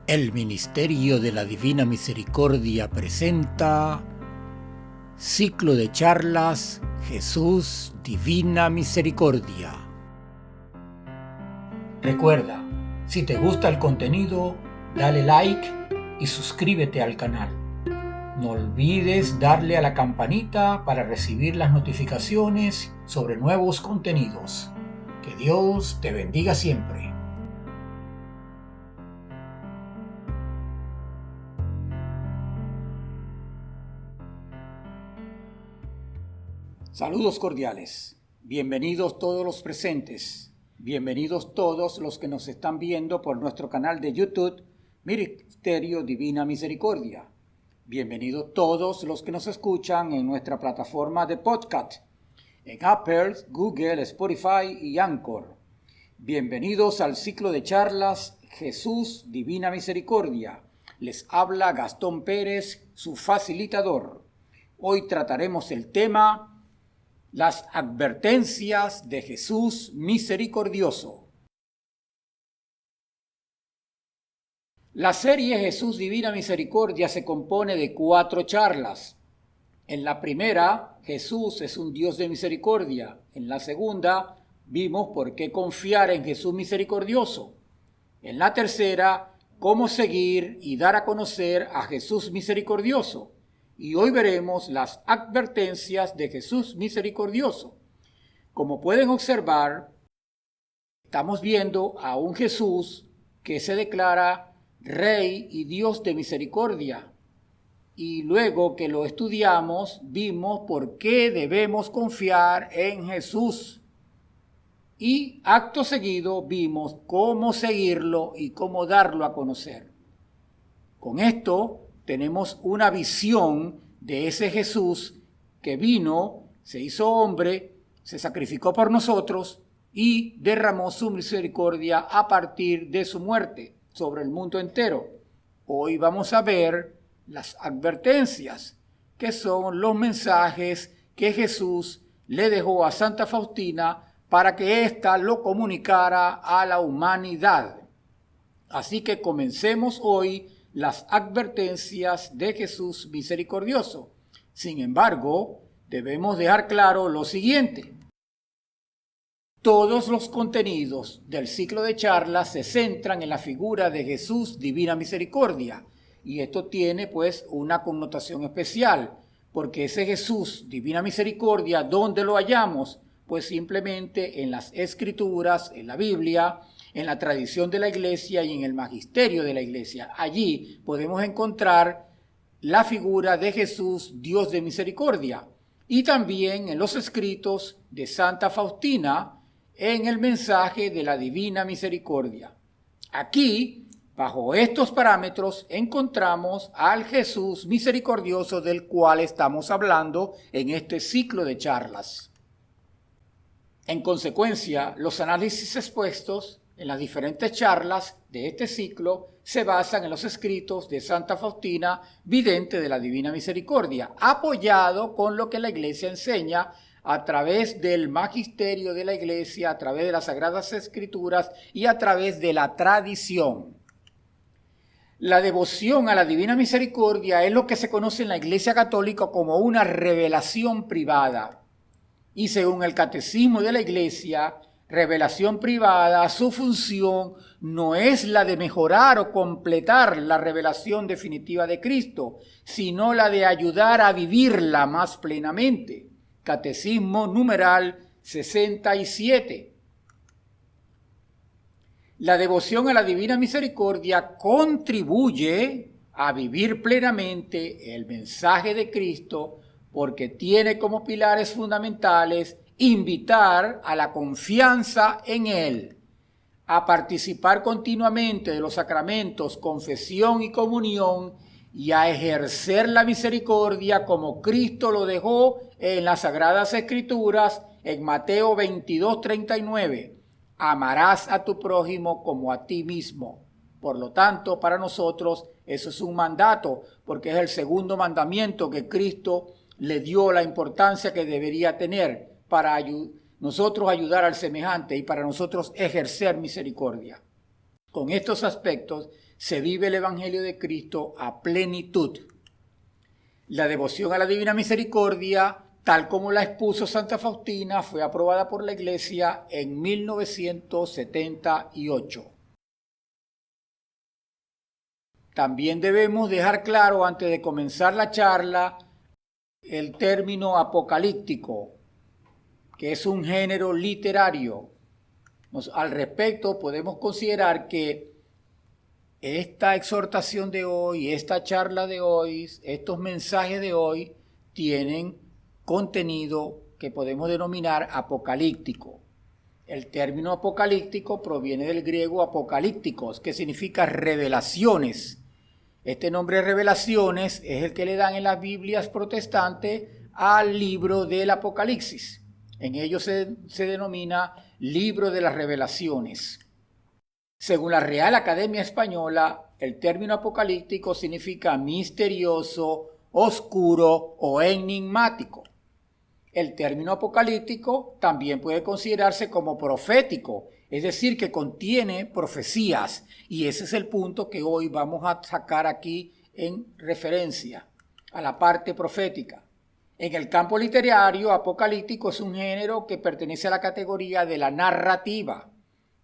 El Ministerio de la Divina Misericordia presenta Ciclo de charlas Jesús Divina Misericordia. Recuerda, si te gusta el contenido, dale like y suscríbete al canal. No olvides darle a la campanita para recibir las notificaciones sobre nuevos contenidos. Que Dios te bendiga siempre. Saludos cordiales. Bienvenidos todos los presentes. Bienvenidos todos los que nos están viendo por nuestro canal de YouTube, Ministerio Divina Misericordia. Bienvenidos todos los que nos escuchan en nuestra plataforma de podcast, en Apple, Google, Spotify y Anchor. Bienvenidos al ciclo de charlas Jesús Divina Misericordia. Les habla Gastón Pérez, su facilitador. Hoy trataremos el tema las advertencias de Jesús misericordioso. La serie Jesús Divina Misericordia se compone de 4 charlas. En la primera, Jesús es un Dios de misericordia. En la segunda, vimos por qué confiar en Jesús misericordioso. En la tercera, cómo seguir y dar a conocer a Jesús misericordioso. Y hoy veremos las advertencias de Jesús misericordioso. Como pueden observar, estamos viendo a un Jesús que se declara Rey y Dios de misericordia. Y luego que lo estudiamos, vimos por qué debemos confiar en Jesús. Y acto seguido vimos cómo seguirlo y cómo darlo a conocer. Con esto tenemos una visión de ese Jesús que vino, se hizo hombre, se sacrificó por nosotros y derramó su misericordia a partir de su muerte sobre el mundo entero. Hoy vamos a ver las advertencias, que son los mensajes que Jesús le dejó a Santa Faustina para que ésta lo comunicara a la humanidad. Así que comencemos hoy las advertencias de Jesús misericordioso. Sin embargo, debemos dejar claro lo siguiente. Todos los contenidos del ciclo de charlas se centran en la figura de Jesús Divina Misericordia. Y esto tiene pues una connotación especial, porque ese Jesús Divina Misericordia, ¿dónde lo hallamos? Pues simplemente en las Escrituras, en la Biblia, en la tradición de la Iglesia y en el magisterio de la Iglesia. Allí podemos encontrar la figura de Jesús, Dios de misericordia, y también en los escritos de Santa Faustina en el mensaje de la Divina Misericordia. Aquí, bajo estos parámetros, encontramos al Jesús misericordioso del cual estamos hablando en este ciclo de charlas. En consecuencia, los análisis expuestos en las diferentes charlas de este ciclo se basan en los escritos de Santa Faustina, vidente de la Divina Misericordia, apoyado con lo que la Iglesia enseña a través del magisterio de la Iglesia, a través de las Sagradas Escrituras y a través de la tradición. La devoción a la Divina Misericordia es lo que se conoce en la Iglesia Católica como una revelación privada. Y según el Catecismo de la Iglesia, revelación privada, su función no es la de mejorar o completar la revelación definitiva de Cristo, sino la de ayudar a vivirla más plenamente. Catecismo numeral 67. La devoción a la Divina Misericordia contribuye a vivir plenamente el mensaje de Cristo porque tiene como pilares fundamentales invitar a la confianza en Él, a participar continuamente de los sacramentos, confesión y comunión, y a ejercer la misericordia como Cristo lo dejó en las Sagradas Escrituras en Mateo 22:39. Amarás a tu prójimo como a ti mismo. Por lo tanto, para nosotros eso es un mandato, porque es el segundo mandamiento que Cristo le dio la importancia que debería tener para nosotros ayudar al semejante y para nosotros ejercer misericordia. con estos aspectos, se vive el Evangelio de Cristo a plenitud. La devoción a la Divina Misericordia, tal como la expuso Santa Faustina, fue aprobada por la Iglesia en 1978. También debemos dejar claro, antes de comenzar la charla, el término apocalíptico, que es un género literario. Al respecto, podemos considerar que esta exhortación de hoy, esta charla de hoy, estos mensajes de hoy, tienen contenido que podemos denominar apocalíptico. El término apocalíptico proviene del griego apocalípticos, que significa revelaciones. Este nombre revelaciones es el que le dan en las Biblias protestantes al libro del Apocalipsis. En ello se denomina libro de las revelaciones. Según la Real Academia Española, el término apocalíptico significa misterioso, oscuro o enigmático. El término apocalíptico también puede considerarse como profético, es decir, que contiene profecías, y ese es el punto que hoy vamos a sacar aquí en referencia a la parte profética. En el campo literario, apocalíptico es un género que pertenece a la categoría de la narrativa.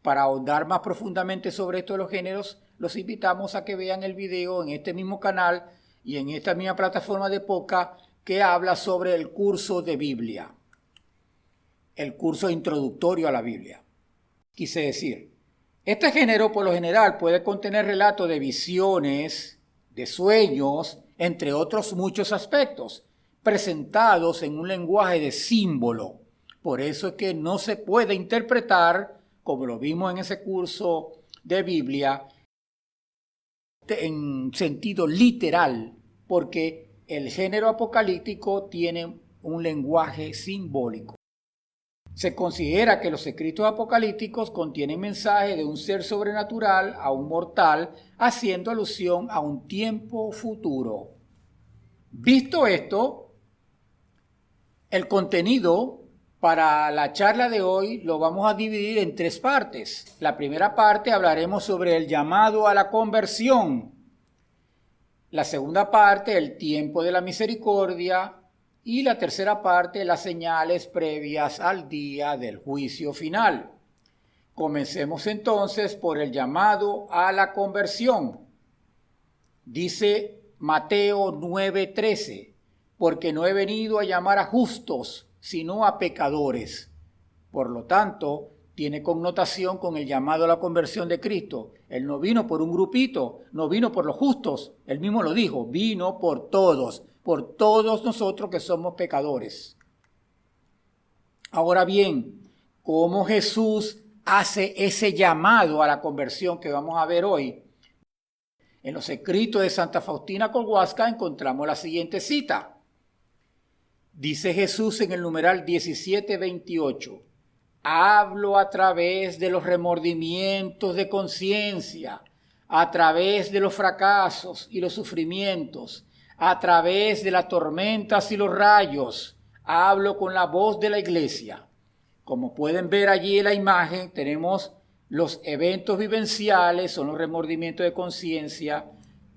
Para ahondar más profundamente sobre estos los géneros, los invitamos a que vean el video en este mismo canal y en esta misma plataforma de podcast que habla sobre el curso de Biblia, el curso introductorio a la Biblia. Quise decir, este género por lo general puede contener relatos de visiones, de sueños, entre otros muchos aspectos, presentados en un lenguaje de símbolo. Por eso es que no se puede interpretar, como lo vimos en ese curso de Biblia, en sentido literal, porque el género apocalíptico tiene un lenguaje simbólico. Se considera que los escritos apocalípticos contienen mensajes de un ser sobrenatural a un mortal, haciendo alusión a un tiempo futuro. Visto esto, el contenido para la charla de hoy lo vamos a dividir en tres partes. La primera parte hablaremos sobre el llamado a la conversión. La segunda parte, el tiempo de la misericordia. Y la tercera parte, las señales previas al día del juicio final. Comencemos entonces por el llamado a la conversión. Dice Mateo 9:13, porque no he venido a llamar a justos, sino a pecadores. Por lo tanto, tiene connotación con el llamado a la conversión de Cristo. Él no vino por un grupito, no vino por los justos. Él mismo lo dijo, vino por todos nosotros que somos pecadores. Ahora bien, ¿cómo Jesús hace ese llamado a la conversión que vamos a ver hoy? En los escritos de Santa Faustina Kowalska encontramos la siguiente cita. Dice Jesús en el numeral 17:28, hablo a través de los remordimientos de conciencia, a través de los fracasos y los sufrimientos, a través de las tormentas y los rayos, hablo con la voz de la iglesia. Como pueden ver allí en la imagen, tenemos los eventos vivenciales, son los remordimientos de conciencia,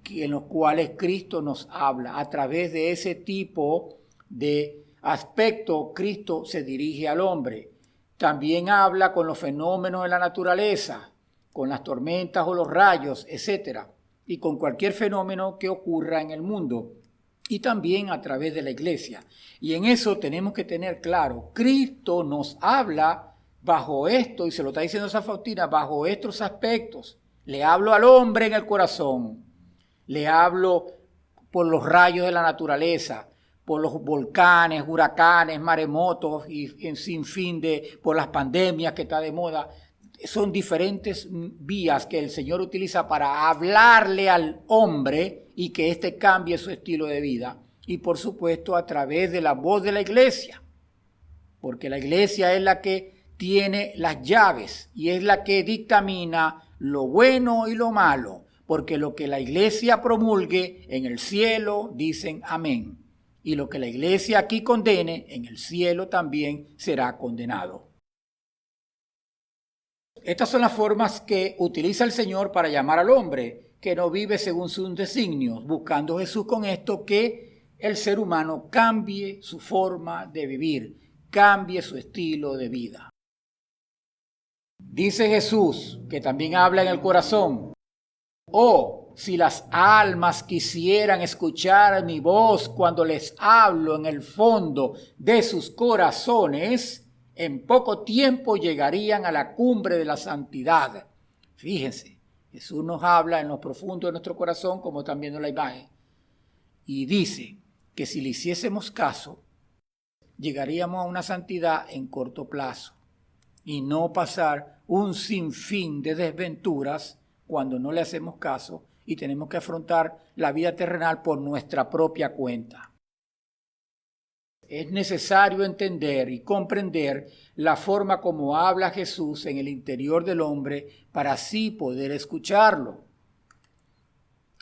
en los cuales Cristo nos habla. A través de ese tipo de aspecto, Cristo se dirige al hombre. También habla con los fenómenos de la naturaleza, con las tormentas o los rayos, etc., y con cualquier fenómeno que ocurra en el mundo, y también a través de la iglesia. Y en eso tenemos que tener claro, Cristo nos habla bajo esto, y se lo está diciendo San Faustina, bajo estos aspectos. Le hablo al hombre en el corazón, le hablo por los rayos de la naturaleza, por los volcanes, huracanes, maremotos y en sinfín por las pandemias que está de moda. Son diferentes vías que el Señor utiliza para hablarle al hombre y que éste cambie su estilo de vida. Y por supuesto a través de la voz de la iglesia, porque la iglesia es la que tiene las llaves y es la que dictamina lo bueno y lo malo, porque lo que la iglesia promulgue en el cielo dicen amén, y lo que la iglesia aquí condene en el cielo también será condenado. Estas son las formas que utiliza el Señor para llamar al hombre que no vive según sus designios, buscando Jesús con esto que el ser humano cambie su forma de vivir, cambie su estilo de vida. Dice Jesús, que también habla en el corazón: oh, si las almas quisieran escuchar mi voz cuando les hablo en el fondo de sus corazones, en poco tiempo llegarían a la cumbre de la santidad. Fíjense, Jesús nos habla en lo profundo de nuestro corazón, como están viendo la imagen, y dice que si le hiciésemos caso, llegaríamos a una santidad en corto plazo y no pasar un sinfín de desventuras cuando no le hacemos caso y tenemos que afrontar la vida terrenal por nuestra propia cuenta. Es necesario entender y comprender la forma como habla Jesús en el interior del hombre para así poder escucharlo.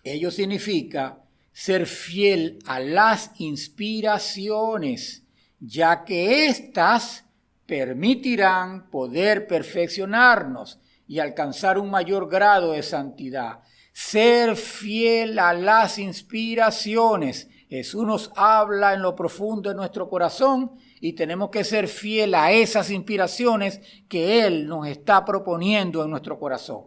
Ello significa ser fiel a las inspiraciones, ya que éstas permitirán poder perfeccionarnos y alcanzar un mayor grado de santidad. Ser fiel a las inspiraciones. Jesús nos habla en lo profundo de nuestro corazón y tenemos que ser fiel a esas inspiraciones que Él nos está proponiendo en nuestro corazón.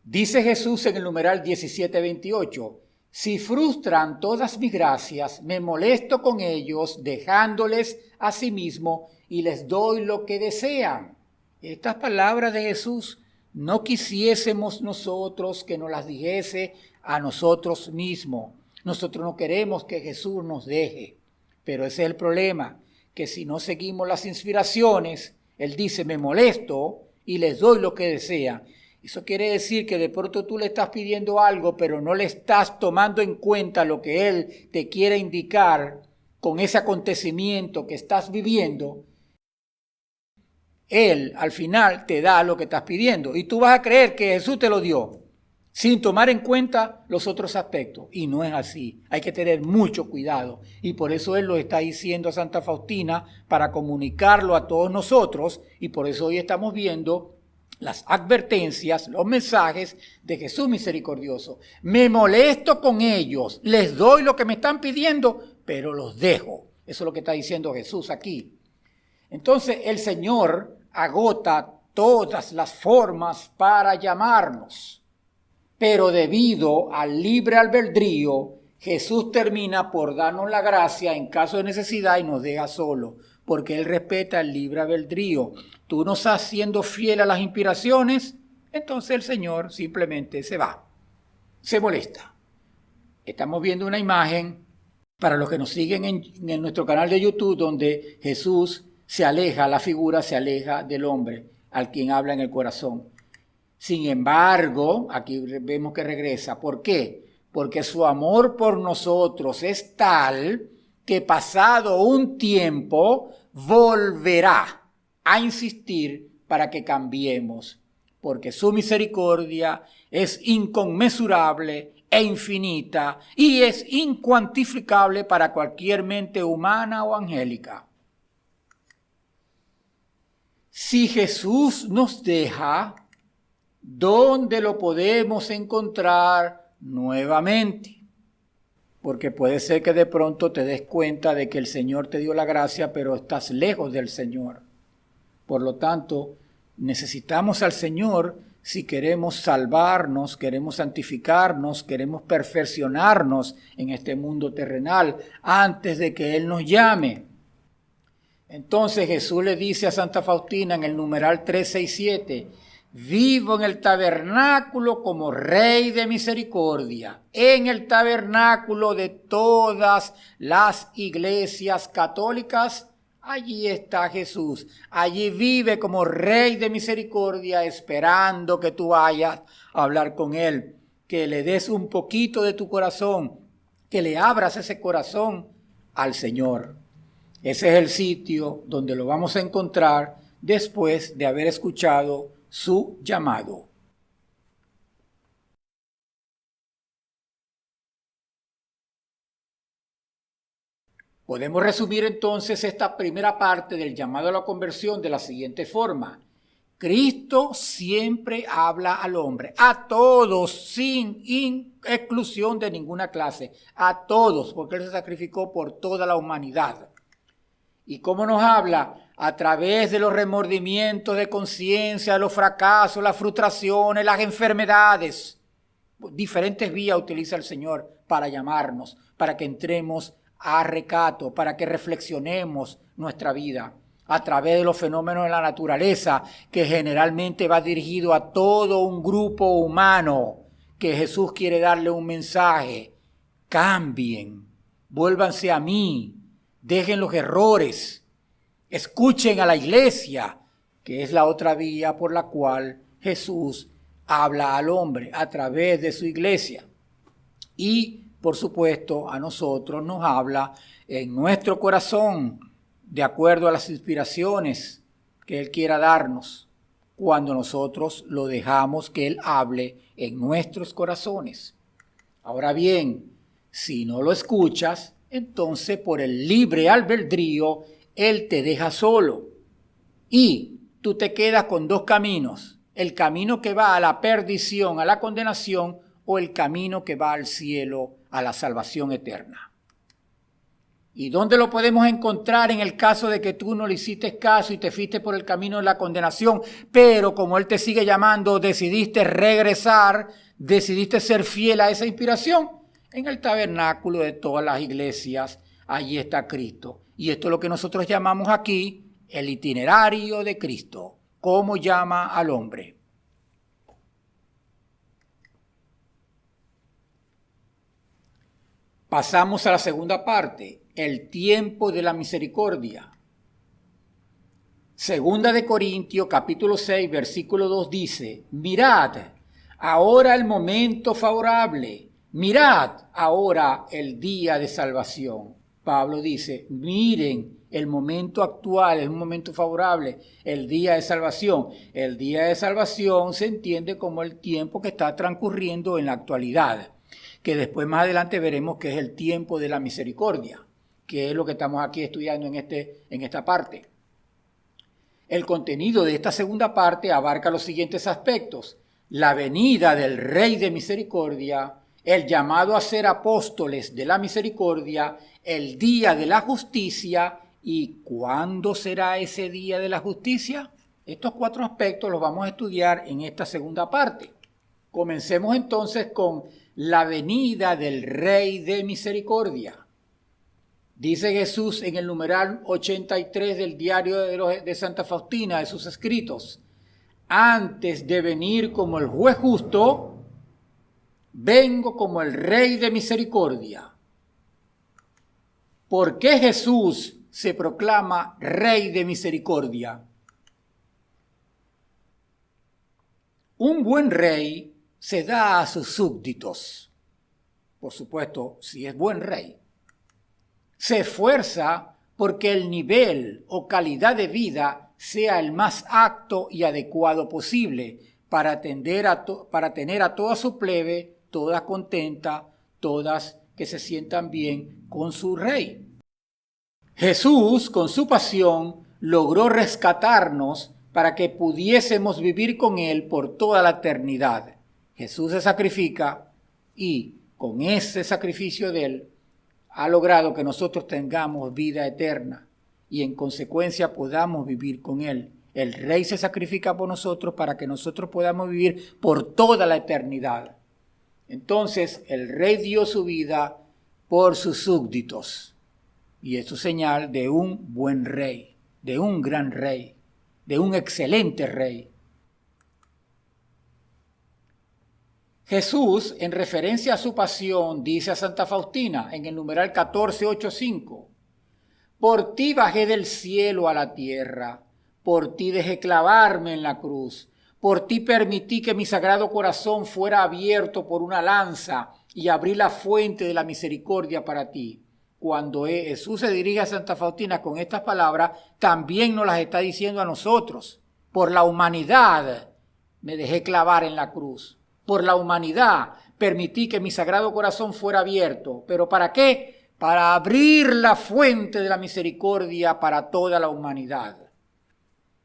Dice Jesús en el numeral 17:28, si frustran todas mis gracias, me molesto con ellos, dejándoles a sí mismo y les doy lo que desean. Estas palabras de Jesús no quisiésemos nosotros que nos las dijese a nosotros mismos. Nosotros no queremos que Jesús nos deje, pero ese es el problema, que si no seguimos las inspiraciones, Él dice, me molesto y les doy lo que desean. Eso quiere decir que de pronto tú le estás pidiendo algo, pero no le estás tomando en cuenta lo que Él te quiere indicar con ese acontecimiento que estás viviendo. Él al final te da lo que estás pidiendo y tú vas a creer que Jesús te lo dio sin tomar en cuenta los otros aspectos. Y no es así. Hay que tener mucho cuidado. Y por eso Él lo está diciendo a Santa Faustina para comunicarlo a todos nosotros. Y por eso hoy estamos viendo las advertencias, los mensajes de Jesús misericordioso. Me molesto con ellos, les doy lo que me están pidiendo, pero los dejo. Eso es lo que está diciendo Jesús aquí. Entonces el Señor agota todas las formas para llamarnos, pero debido al libre albedrío, Jesús termina por darnos la gracia en caso de necesidad y nos deja solo, porque Él respeta el libre albedrío. Tú no estás siendo fiel a las inspiraciones, entonces el Señor simplemente se va, se molesta. Estamos viendo una imagen para los que nos siguen en nuestro canal de YouTube donde Jesús se aleja, la figura se aleja del hombre al quien habla en el corazón. Sin embargo, aquí vemos que regresa. ¿Por qué? Porque su amor por nosotros es tal que pasado un tiempo volverá a insistir para que cambiemos, porque su misericordia es inconmensurable e infinita y es incuantificable para cualquier mente humana o angélica. Si Jesús nos deja, ¿dónde lo podemos encontrar nuevamente? Porque puede ser que de pronto te des cuenta de que el Señor te dio la gracia, pero estás lejos del Señor. Por lo tanto, necesitamos al Señor si queremos salvarnos, queremos santificarnos, queremos perfeccionarnos en este mundo terrenal antes de que Él nos llame. Entonces Jesús le dice a Santa Faustina en el numeral 367, vivo en el tabernáculo como Rey de misericordia, en el tabernáculo de todas las iglesias católicas. Allí está Jesús, allí vive como Rey de misericordia, esperando que tú vayas a hablar con Él, que le des un poquito de tu corazón, que le abras ese corazón al Señor. Ese es el sitio donde lo vamos a encontrar después de haber escuchado su llamado. Podemos resumir entonces esta primera parte del llamado a la conversión de la siguiente forma. Cristo siempre habla al hombre, a todos, sin exclusión de ninguna clase, a todos, porque Él se sacrificó por toda la humanidad. ¿Y cómo nos habla? A través de los remordimientos de conciencia, los fracasos, las frustraciones, las enfermedades. Diferentes vías utiliza el Señor para llamarnos, para que entremos a recato, para que reflexionemos nuestra vida. A través de los fenómenos de la naturaleza, que generalmente va dirigido a todo un grupo humano, que Jesús quiere darle un mensaje. Cambien, vuélvanse a mí, dejen los errores, escuchen a la iglesia, que es la otra vía por la cual Jesús habla al hombre, a través de su iglesia. Y, por supuesto, a nosotros nos habla en nuestro corazón, de acuerdo a las inspiraciones que Él quiera darnos, cuando nosotros lo dejamos que Él hable en nuestros corazones. Ahora bien, si no lo escuchas, entonces por el libre albedrío, Él te deja solo. Y tú te quedas con dos caminos, el camino que va a la perdición, a la condenación, o el camino que va al cielo, a la salvación eterna. ¿Y dónde lo podemos encontrar en el caso de que tú no le hiciste caso y te fuiste por el camino de la condenación, pero como Él te sigue llamando, decidiste regresar, decidiste ser fiel a esa inspiración? En el tabernáculo de todas las iglesias, allí está Cristo. Y esto es lo que nosotros llamamos aquí el itinerario de Cristo. ¿Cómo llama al hombre? Pasamos a la segunda parte, el tiempo de la misericordia. Segunda de Corintios, capítulo 6, versículo 2 dice, mirad, ahora el momento favorable, mirad ahora el día de salvación. Pablo dice, miren el momento actual, es un momento favorable, el día de salvación. El día de salvación se entiende como el tiempo que está transcurriendo en la actualidad, que después más adelante veremos que es el tiempo de la misericordia, que es lo que estamos aquí estudiando en esta parte. El contenido de esta segunda parte abarca los siguientes aspectos: la venida del Rey de Misericordia, el llamado a ser apóstoles de la misericordia, el día de la justicia. ¿Y cuándo será ese día de la justicia? Estos cuatro aspectos los vamos a estudiar en esta segunda parte. Comencemos entonces con la venida del Rey de Misericordia. Dice Jesús en el numeral 83 del diario de Santa Faustina, de sus escritos: antes de venir como el juez justo, vengo como el Rey de Misericordia. ¿Por qué Jesús se proclama Rey de Misericordia? Un buen rey se da a sus súbditos. Por supuesto, si es buen rey. Se esfuerza porque el nivel o calidad de vida sea el más apto y adecuado posible para tener a toda su plebe, todas contentas, todas que se sientan bien con su rey. Jesús, con su pasión, logró rescatarnos para que pudiésemos vivir con Él por toda la eternidad. Jesús se sacrifica y con ese sacrificio de Él ha logrado que nosotros tengamos vida eterna y en consecuencia podamos vivir con Él. El Rey se sacrifica por nosotros para que nosotros podamos vivir por toda la eternidad. Entonces el Rey dio su vida por sus súbditos. Y esto es señal de un buen rey, de un gran rey, de un excelente rey. Jesús, en referencia a su pasión, dice a Santa Faustina en el numeral 1485, por ti bajé del cielo a la tierra, por ti dejé clavarme en la cruz, por ti permití que mi sagrado corazón fuera abierto por una lanza y abrí la fuente de la misericordia para ti. Cuando Jesús se dirige a Santa Faustina con estas palabras, también nos las está diciendo a nosotros. Por la humanidad me dejé clavar en la cruz. Por la humanidad permití que mi sagrado corazón fuera abierto. ¿Pero para qué? para abrir la fuente de la misericordia para toda la humanidad.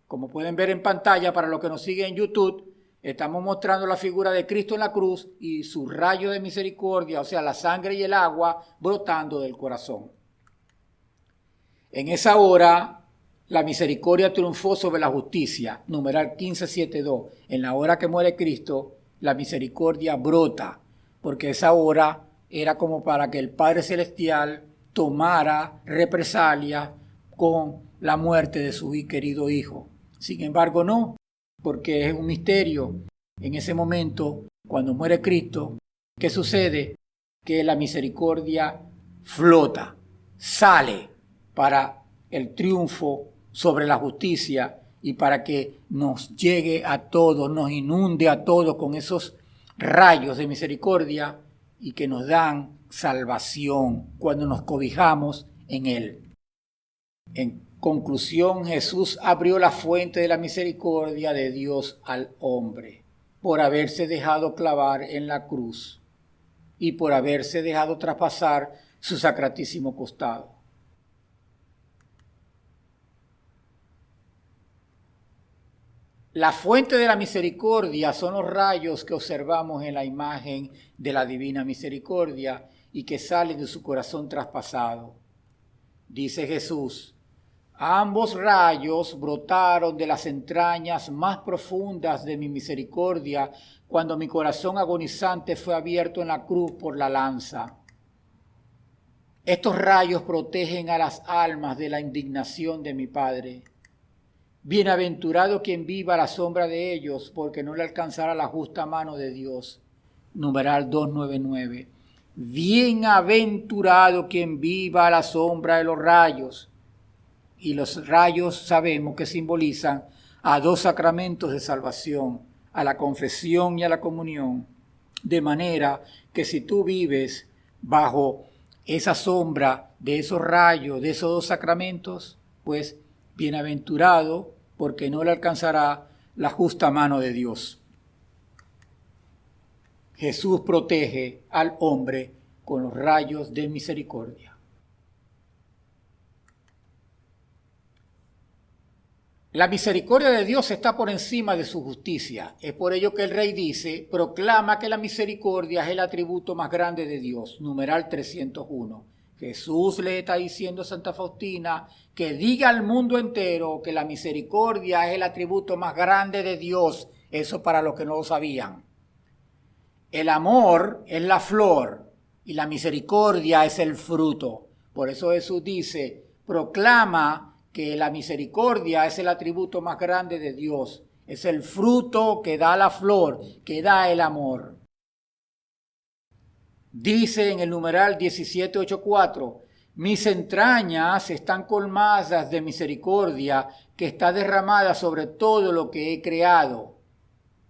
Como pueden ver en pantalla, para los que nos siguen en YouTube, estamos mostrando la figura de Cristo en la cruz y su rayo de misericordia, o sea, la sangre y el agua brotando del corazón. En esa hora, la misericordia triunfó sobre la justicia, numeral 15:7:2. En la hora que muere Cristo, la misericordia brota, porque esa hora era como para que el Padre Celestial tomara represalia con la muerte de su querido Hijo. Sin embargo, no, porque es un misterio. En ese momento, cuando muere Cristo, ¿qué sucede? Que la misericordia flota, sale para el triunfo sobre la justicia y para que nos llegue a todos, nos inunde a todos con esos rayos de misericordia y que nos dan salvación cuando nos cobijamos en Él. En conclusión, Jesús abrió la fuente de la misericordia de Dios al hombre por haberse dejado clavar en la cruz y por haberse dejado traspasar su sacratísimo costado. La fuente de la misericordia son los rayos que observamos en la imagen de la divina misericordia y que salen de su corazón traspasado. Dice Jesús: ambos rayos brotaron de las entrañas más profundas de mi misericordia cuando mi corazón agonizante fue abierto en la cruz por la lanza. Estos rayos protegen a las almas de la indignación de mi Padre. Bienaventurado quien viva a la sombra de ellos, porque no le alcanzará la justa mano de Dios. Numeral 299. Bienaventurado quien viva a la sombra de los rayos. Y los rayos sabemos que simbolizan a dos sacramentos de salvación, a la confesión y a la comunión. De manera que si tú vives bajo esa sombra de esos rayos, de esos dos sacramentos, pues bienaventurado, porque no le alcanzará la justa mano de Dios. Jesús protege al hombre con los rayos de misericordia. La misericordia de Dios está por encima de su justicia. Es por ello que el rey dice: proclama que la misericordia es el atributo más grande de Dios. Numeral 301. Jesús le está diciendo a Santa Faustina que diga al mundo entero que la misericordia es el atributo más grande de Dios. Eso para los que no lo sabían. El amor es la flor y la misericordia es el fruto. Por eso Jesús dice: proclama que la misericordia es el atributo más grande de Dios. Es el fruto que da la flor, que da el amor. Dice en el numeral 1784, mis entrañas están colmadas de misericordia que está derramada sobre todo lo que he creado.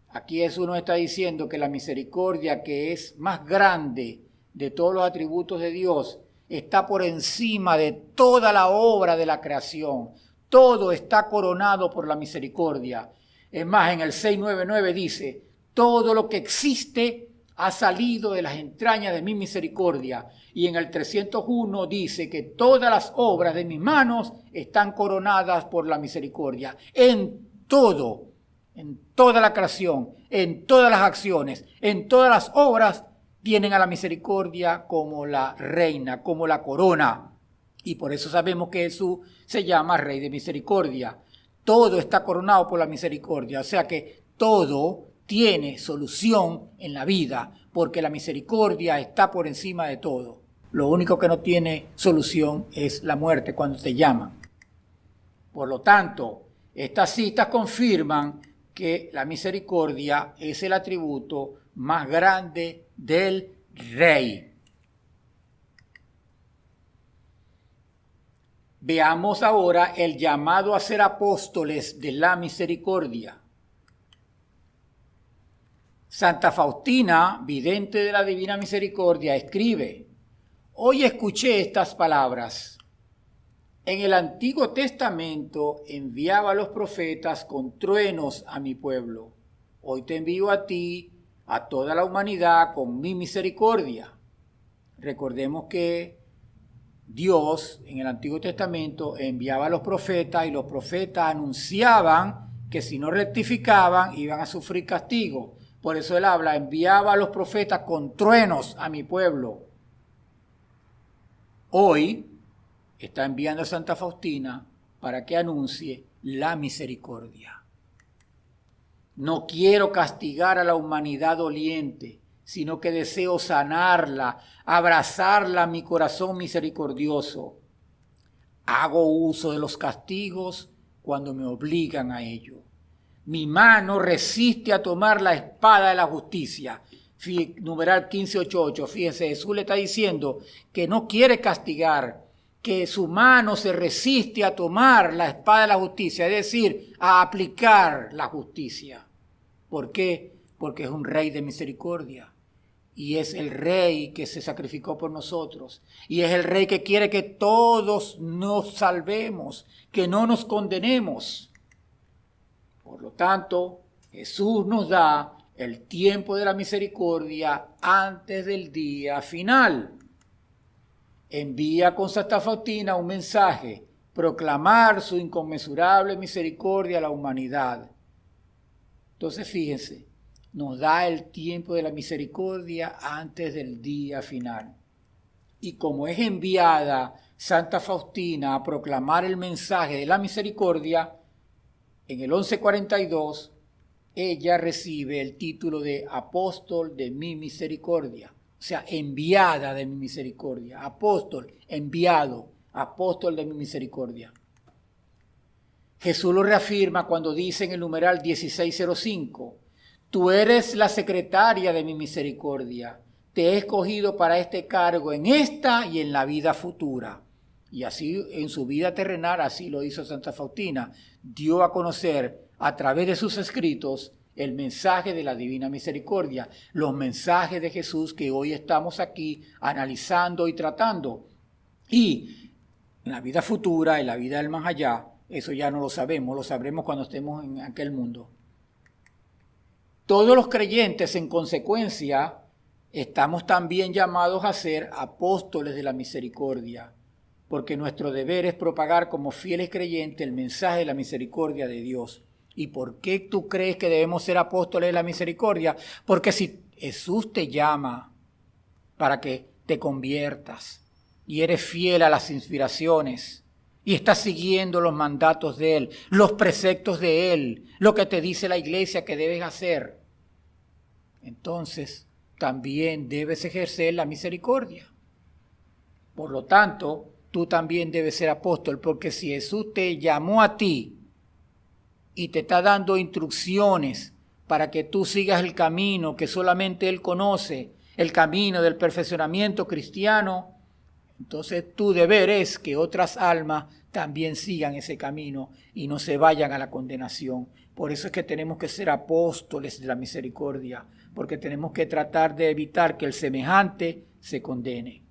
Aquí Jesús nos está diciendo que la misericordia, que es más grande de todos los atributos de Dios, está por encima de toda la obra de la creación. Todo está coronado por la misericordia. Es más, en el 699 dice: todo lo que existe ha salido de las entrañas de mi misericordia. Y en el 301 dice que todas las obras de mis manos están coronadas por la misericordia. En todo, en toda la creación, en todas las acciones, en todas las obras, tienen a la misericordia como la reina, como la corona. Y por eso sabemos que Jesús se llama Rey de Misericordia. Todo está coronado por la misericordia. O sea que todo tiene solución en la vida, porque la misericordia está por encima de todo. Lo único que no tiene solución es la muerte cuando te llaman. Por lo tanto, estas citas confirman que la misericordia es el atributo más grande del Rey. Veamos ahora el llamado a ser apóstoles de la misericordia. Santa Faustina, vidente de la Divina Misericordia, escribe: hoy escuché estas palabras. En el Antiguo Testamento enviaba a los profetas con truenos a mi pueblo. Hoy te envío a ti, a toda la humanidad, con mi misericordia. Recordemos que Dios en el Antiguo Testamento enviaba a los profetas y los profetas anunciaban que si no rectificaban iban a sufrir castigo. Por eso él habla, enviaba a los profetas con truenos a mi pueblo. Hoy está enviando a Santa Faustina para que anuncie la misericordia. No quiero castigar a la humanidad doliente, sino que deseo sanarla, abrazarla a mi corazón misericordioso. Hago uso de los castigos cuando me obligan a ello. Mi mano resiste a tomar la espada de la justicia. Numeral 15:8. Fíjense, Jesús le está diciendo que no quiere castigar, que su mano se resiste a tomar la espada de la justicia, es decir, a aplicar la justicia. ¿Por qué? Porque es un rey de misericordia. Y es el rey que se sacrificó por nosotros. Y es el rey que quiere que todos nos salvemos, que no nos condenemos. Por lo tanto, Jesús nos da el tiempo de la misericordia antes del día final. Envía con Santa Faustina un mensaje, proclamar su inconmensurable misericordia a la humanidad. Entonces, fíjense, nos da el tiempo de la misericordia antes del día final. Y como es enviada Santa Faustina a proclamar el mensaje de la misericordia, en el 1142 ella recibe el título de apóstol de mi misericordia, o sea, enviada de mi misericordia, apóstol, enviado, apóstol de mi misericordia. Jesús lo reafirma cuando dice en el numeral 1605, tú eres la secretaria de mi misericordia, te he escogido para este cargo en esta y en la vida futura. Y así en su vida terrenal, así lo hizo Santa Faustina, dio a conocer a través de sus escritos el mensaje de la divina misericordia, los mensajes de Jesús que hoy estamos aquí analizando y tratando. Y en la vida futura, en la vida del más allá, eso ya no lo sabemos, lo sabremos cuando estemos en aquel mundo. Todos los creyentes, en consecuencia, estamos también llamados a ser apóstoles de la misericordia, porque nuestro deber es propagar como fieles creyentes el mensaje de la misericordia de Dios. ¿Y por qué tú crees que debemos ser apóstoles de la misericordia? Porque si Jesús te llama para que te conviertas y eres fiel a las inspiraciones y estás siguiendo los mandatos de Él, los preceptos de Él, lo que te dice la iglesia que debes hacer, entonces también debes ejercer la misericordia. Por lo tanto, tú también debes ser apóstol, porque si Jesús te llamó a ti y te está dando instrucciones para que tú sigas el camino que solamente Él conoce, el camino del perfeccionamiento cristiano, entonces tu deber es que otras almas también sigan ese camino y no se vayan a la condenación. Por eso es que tenemos que ser apóstoles de la misericordia, porque tenemos que tratar de evitar que el semejante se condene.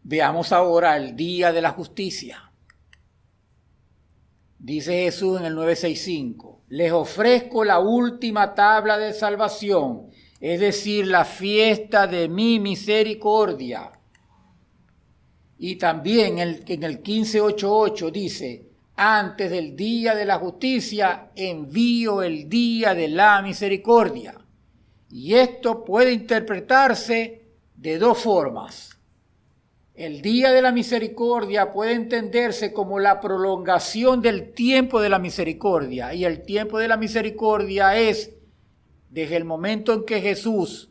Veamos ahora el día de la justicia. Dice Jesús en el 965, les ofrezco la última tabla de salvación, es decir, la fiesta de mi misericordia. Y también en el 1588 dice, antes del día de la justicia envío el día de la misericordia. Y esto puede interpretarse de dos formas. El día de la misericordia puede entenderse como la prolongación del tiempo de la misericordia. Y el tiempo de la misericordia es desde el momento en que Jesús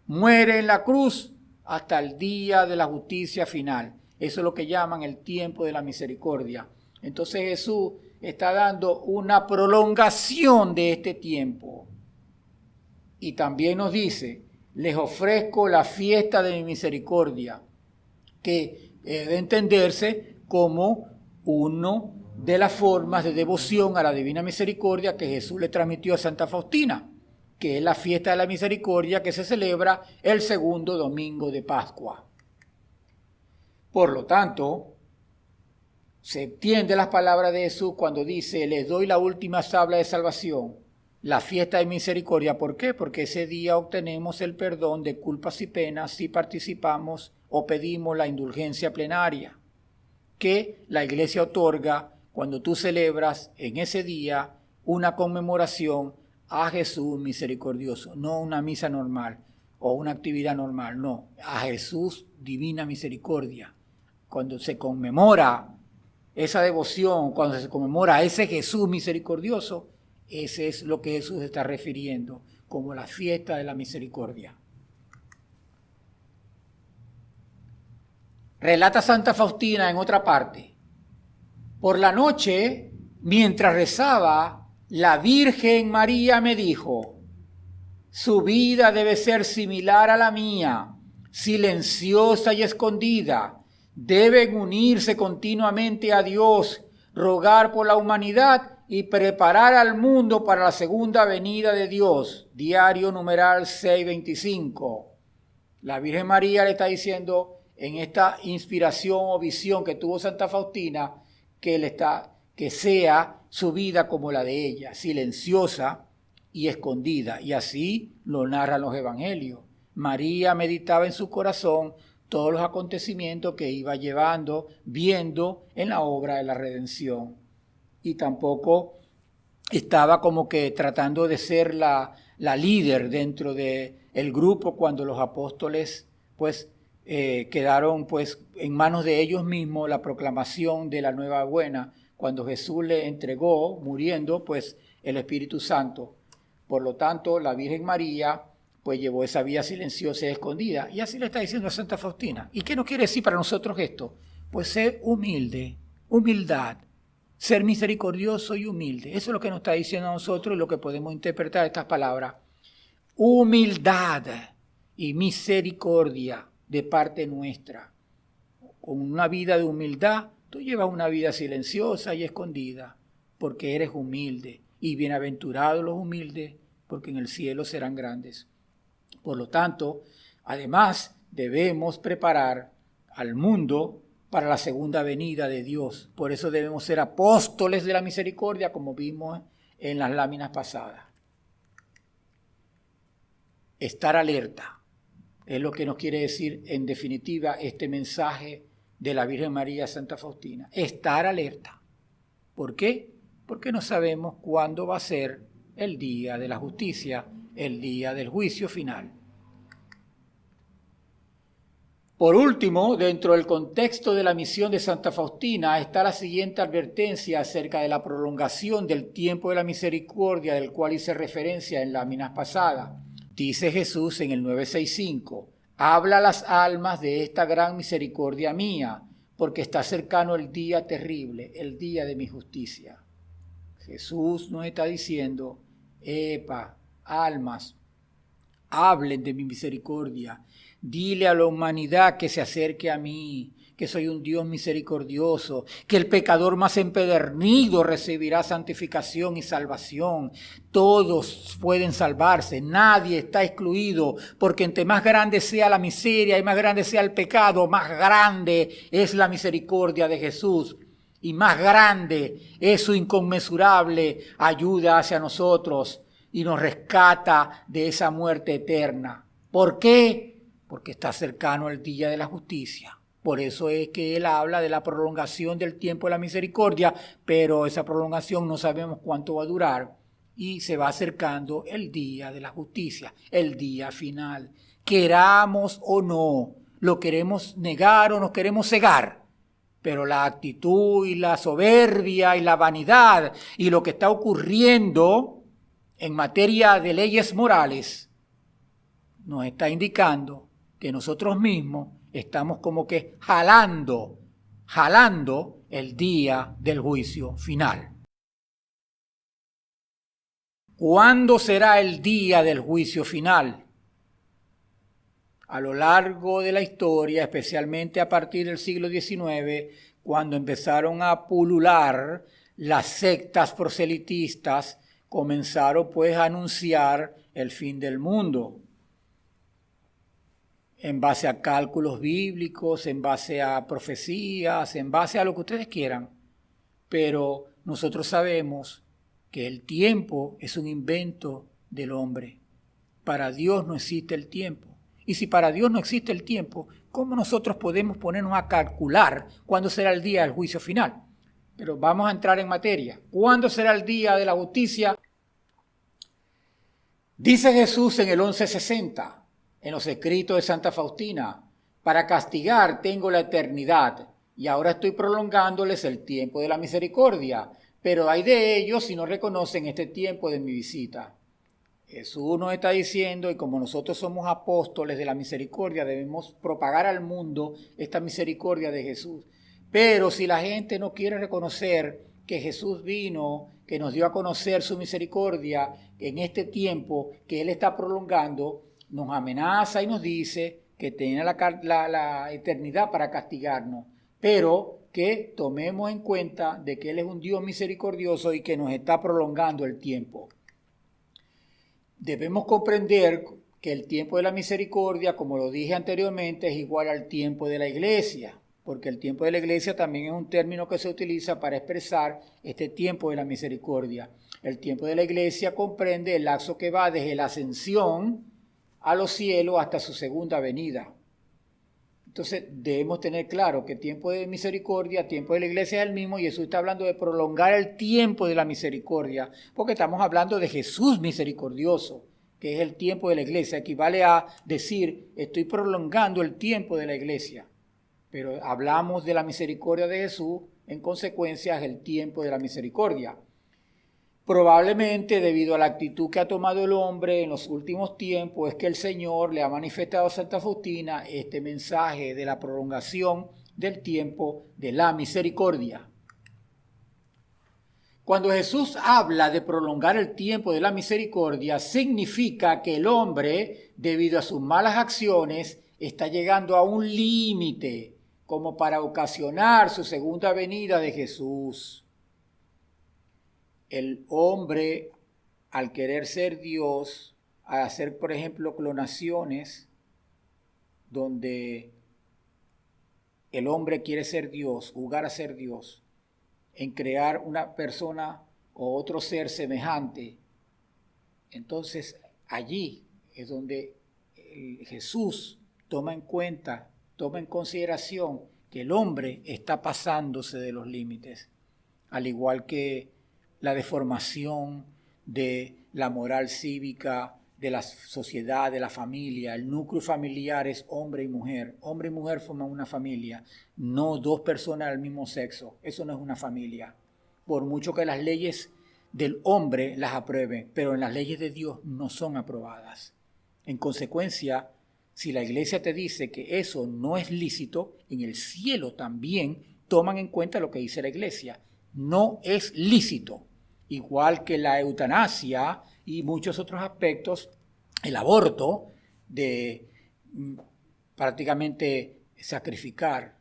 muere en la cruz hasta el día de la justicia final. Eso es lo que llaman el tiempo de la misericordia. Entonces Jesús está dando una prolongación de este tiempo. Y también nos dice, les ofrezco la fiesta de mi misericordia, que debe entenderse como una de las formas de devoción a la divina misericordia que Jesús le transmitió a Santa Faustina, que es la fiesta de la misericordia que se celebra el segundo domingo de Pascua. Por lo tanto, se entiende las palabras de Jesús cuando dice, les doy la última tabla de salvación, la fiesta de misericordia. ¿Por qué? Porque ese día obtenemos el perdón de culpas y penas si participamos o pedimos la indulgencia plenaria que la iglesia otorga cuando tú celebras en ese día una conmemoración a Jesús misericordioso, no una misa normal o una actividad normal, no, a Jesús divina misericordia. Cuando se conmemora esa devoción, cuando se conmemora a ese Jesús misericordioso, ese es lo que Jesús está refiriendo como la fiesta de la misericordia. Relata Santa Faustina en otra parte. Por la noche, mientras rezaba, la Virgen María me dijo: su vida debe ser similar a la mía, silenciosa y escondida. Deben unirse continuamente a Dios, rogar por la humanidad y preparar al mundo para la segunda venida de Dios. Diario numeral 625. La Virgen María le está diciendo en esta inspiración o visión que tuvo Santa Faustina que sea su vida como la de ella, silenciosa y escondida. Y así lo narran los evangelios. María meditaba en su corazón todos los acontecimientos que iba viendo en la obra de la redención. Y tampoco estaba como que tratando de ser la líder dentro del grupo cuando los apóstoles quedaron en manos de ellos mismos la proclamación de la nueva buena, cuando Jesús le entregó, muriendo, el Espíritu Santo. Por lo tanto, la Virgen María llevó esa vida silenciosa y escondida. Y así le está diciendo a Santa Faustina. ¿Y qué nos quiere decir para nosotros esto? Pues ser humilde, humildad, ser misericordioso y humilde. Eso es lo que nos está diciendo a nosotros y lo que podemos interpretar de estas palabras. Humildad y misericordia de parte nuestra. Con una vida de humildad, tú llevas una vida silenciosa y escondida, porque eres humilde. Y bienaventurados los humildes, porque en el cielo serán grandes. Por lo tanto, además, debemos preparar al mundo para la segunda venida de Dios. Por eso debemos ser apóstoles de la misericordia, como vimos en las láminas pasadas. Estar alerta. Es lo que nos quiere decir, en definitiva, este mensaje de la Virgen María Santa Faustina. Estar alerta. ¿Por qué? Porque no sabemos cuándo va a ser el día de la justicia, el día del juicio final. Por último, dentro del contexto de la misión de Santa Faustina está la siguiente advertencia acerca de la prolongación del tiempo de la misericordia, del cual hice referencia en láminas pasadas. Dice Jesús en el 965, habla a las almas de esta gran misericordia mía, porque está cercano el día terrible, el día de mi justicia. Jesús nos está diciendo, almas, hablen de mi misericordia, dile a la humanidad que se acerque a mí, que soy un Dios misericordioso, que el pecador más empedernido recibirá santificación y salvación. Todos pueden salvarse, nadie está excluido, porque entre más grande sea la miseria y más grande sea el pecado, más grande es la misericordia de Jesús y más grande es su inconmensurable ayuda hacia nosotros y nos rescata de esa muerte eterna. ¿Por qué? Porque está cercano el día de la justicia. Por eso es que él habla de la prolongación del tiempo de la misericordia, pero esa prolongación no sabemos cuánto va a durar y se va acercando el día de la justicia, el día final. Queramos o no, lo queremos negar o nos queremos cegar, pero la actitud y la soberbia y la vanidad y lo que está ocurriendo en materia de leyes morales nos está indicando que nosotros mismos estamos como que jalando el día del juicio final. ¿Cuándo será el día del juicio final? A lo largo de la historia, especialmente a partir del siglo XIX, cuando empezaron a pulular las sectas proselitistas, comenzaron a anunciar el fin del mundo. En base a cálculos bíblicos, en base a profecías, en base a lo que ustedes quieran. Pero nosotros sabemos que el tiempo es un invento del hombre. Para Dios no existe el tiempo. Y si para Dios no existe el tiempo, ¿cómo nosotros podemos ponernos a calcular cuándo será el día del juicio final? Pero vamos a entrar en materia. ¿Cuándo será el día de la justicia? Dice Jesús en el 1160, en los escritos de Santa Faustina, para castigar tengo la eternidad y ahora estoy prolongándoles el tiempo de la misericordia, pero hay de ellos si no reconocen este tiempo de mi visita. Jesús nos está diciendo, y como nosotros somos apóstoles de la misericordia, debemos propagar al mundo esta misericordia de Jesús. Pero si la gente no quiere reconocer que Jesús vino, que nos dio a conocer su misericordia en este tiempo que Él está prolongando, nos amenaza y nos dice que tiene la eternidad para castigarnos, pero que tomemos en cuenta de que Él es un Dios misericordioso y que nos está prolongando el tiempo. Debemos comprender que el tiempo de la misericordia, como lo dije anteriormente, es igual al tiempo de la iglesia, porque el tiempo de la iglesia también es un término que se utiliza para expresar este tiempo de la misericordia. El tiempo de la iglesia comprende el lapso que va desde la ascensión a los cielos hasta su segunda venida. Entonces debemos tener claro que tiempo de misericordia, tiempo de la iglesia es el mismo, y Jesús está hablando de prolongar el tiempo de la misericordia, porque estamos hablando de Jesús misericordioso, que es el tiempo de la iglesia. Equivale a decir, estoy prolongando el tiempo de la iglesia, pero hablamos de la misericordia de Jesús, en consecuencia es el tiempo de la misericordia. Probablemente debido a la actitud que ha tomado el hombre en los últimos tiempos es que el Señor le ha manifestado a Santa Faustina este mensaje de la prolongación del tiempo de la misericordia. Cuando Jesús habla de prolongar el tiempo de la misericordia, significa que el hombre, debido a sus malas acciones, está llegando a un límite como para ocasionar su segunda venida de Jesús. El hombre, al querer ser Dios, al hacer, por ejemplo, clonaciones, donde el hombre quiere ser Dios, jugar a ser Dios, en crear una persona o otro ser semejante, entonces allí es donde Jesús toma en cuenta, toma en consideración que el hombre está pasándose de los límites, al igual que la deformación de la moral cívica, de la sociedad, de la familia. El núcleo familiar es hombre y mujer. Hombre y mujer forman una familia, no dos personas del mismo sexo. Eso no es una familia. Por mucho que las leyes del hombre las aprueben, pero en las leyes de Dios no son aprobadas. En consecuencia, si la iglesia te dice que eso no es lícito, en el cielo también toman en cuenta lo que dice la iglesia. No es lícito. Igual que la eutanasia y muchos otros aspectos, el aborto, de prácticamente sacrificar,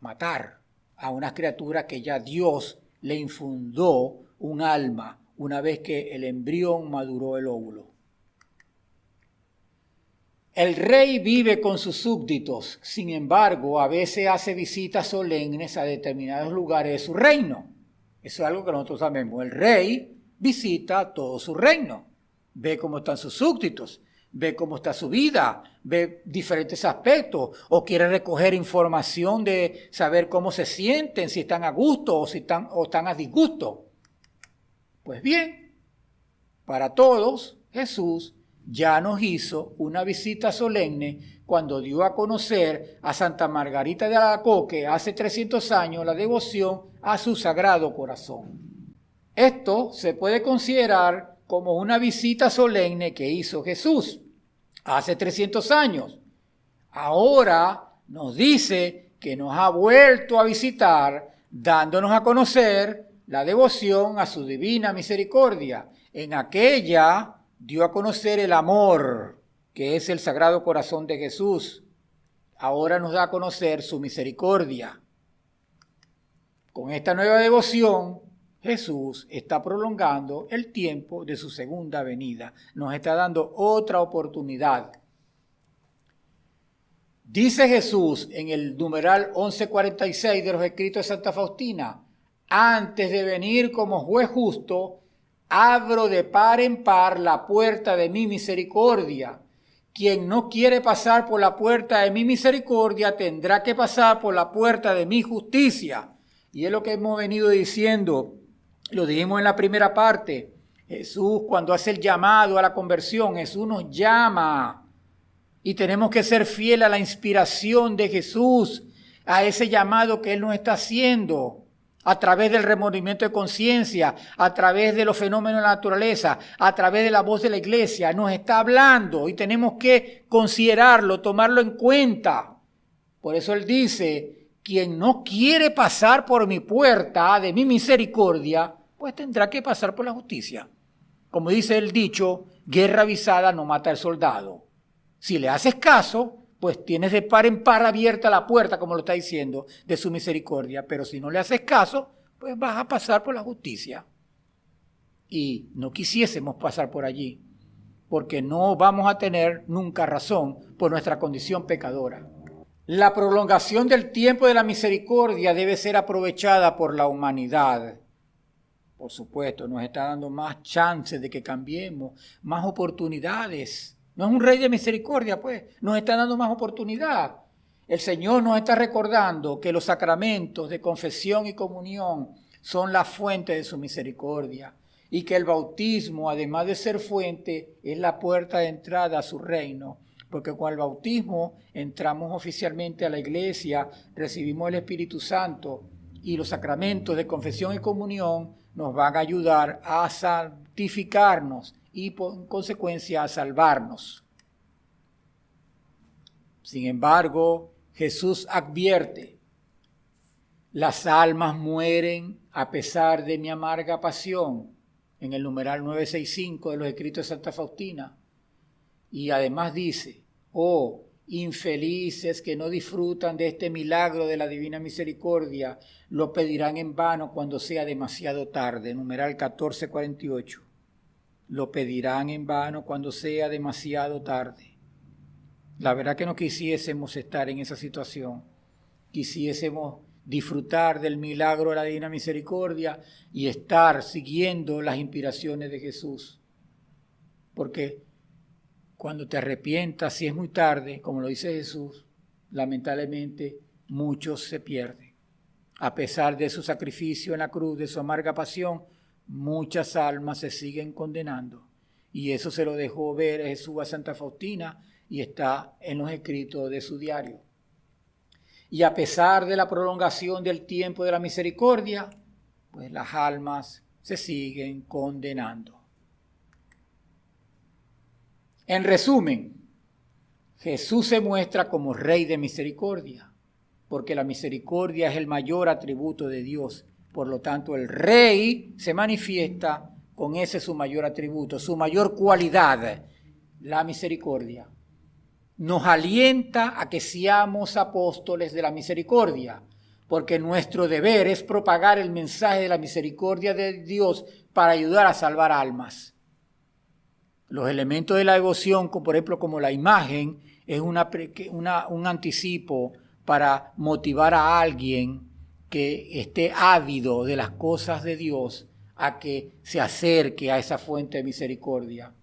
matar a una criatura que ya Dios le infundó un alma una vez que el embrión maduró el óvulo. El rey vive con sus súbditos, sin embargo, a veces hace visitas solemnes a determinados lugares de su reino. Eso es algo que nosotros sabemos. El rey visita todo su reino, ve cómo están sus súbditos, ve cómo está su vida, ve diferentes aspectos, o quiere recoger información de saber cómo se sienten, si están a gusto o si están a disgusto. Pues bien, para todos, Jesús ya nos hizo una visita solemne cuando dio a conocer a Santa Margarita de Alacoque hace 300 años la devoción a su Sagrado Corazón. Esto se puede considerar como una visita solemne que hizo Jesús hace 300 años. Ahora nos dice que nos ha vuelto a visitar, dándonos a conocer la devoción a su divina misericordia. En aquella dio a conocer el amor, que es el Sagrado Corazón de Jesús. Ahora nos da a conocer su misericordia. Con esta nueva devoción, Jesús está prolongando el tiempo de su segunda venida. Nos está dando otra oportunidad. Dice Jesús en el numeral 1146 de los escritos de Santa Faustina, antes de venir como juez justo, abro de par en par la puerta de mi misericordia. Quien no quiere pasar por la puerta de mi misericordia tendrá que pasar por la puerta de mi justicia. Y es lo que hemos venido diciendo, lo dijimos en la primera parte. Jesús, cuando hace el llamado a la conversión, Jesús nos llama y tenemos que ser fieles a la inspiración de Jesús, a ese llamado que Él nos está haciendo a través del remordimiento de conciencia, a través de los fenómenos de la naturaleza, a través de la voz de la iglesia. Nos está hablando y tenemos que considerarlo, tomarlo en cuenta. Por eso Él dice, quien no quiere pasar por mi puerta de mi misericordia, pues tendrá que pasar por la justicia. Como dice el dicho, guerra avisada no mata al soldado. Si le haces caso, pues tienes de par en par abierta la puerta, como lo está diciendo, de su misericordia. Pero si no le haces caso, pues vas a pasar por la justicia. Y no quisiésemos pasar por allí, porque no vamos a tener nunca razón por nuestra condición pecadora. La prolongación del tiempo de la misericordia debe ser aprovechada por la humanidad. Por supuesto, nos está dando más chances de que cambiemos, más oportunidades. No es un rey de misericordia, pues. Nos está dando más oportunidad. El Señor nos está recordando que los sacramentos de confesión y comunión son la fuente de su misericordia. Y que el bautismo, además de ser fuente, es la puerta de entrada a su reino. Porque con el bautismo entramos oficialmente a la iglesia, recibimos el Espíritu Santo. Y los sacramentos de confesión y comunión nos van a ayudar a santificarnos y en consecuencia a salvarnos. Sin embargo, Jesús advierte, las almas mueren a pesar de mi amarga pasión, en el numeral 965 de los escritos de Santa Faustina. Y además dice, oh, infelices que no disfrutan de este milagro de la divina misericordia, lo pedirán en vano cuando sea demasiado tarde, numeral 1448. Lo pedirán en vano cuando sea demasiado tarde. La verdad que no quisiésemos estar en esa situación. Quisiésemos disfrutar del milagro de la divina misericordia y estar siguiendo las inspiraciones de Jesús. Porque cuando te arrepientas, si es muy tarde, como lo dice Jesús, lamentablemente muchos se pierden. A pesar de su sacrificio en la cruz, de su amarga pasión, muchas almas se siguen condenando. Y eso se lo dejó ver Jesús a Santa Faustina y está en los escritos de su diario. Y a pesar de la prolongación del tiempo de la misericordia, pues las almas se siguen condenando. En resumen, Jesús se muestra como Rey de misericordia, porque la misericordia es el mayor atributo de Dios. Por lo tanto, el Rey se manifiesta con ese su mayor atributo, su mayor cualidad, la misericordia. Nos alienta a que seamos apóstoles de la misericordia, porque nuestro deber es propagar el mensaje de la misericordia de Dios para ayudar a salvar almas. Los elementos de la devoción, por ejemplo, como la imagen, es un anticipo para motivar a alguien que esté ávido de las cosas de Dios a que se acerque a esa fuente de misericordia.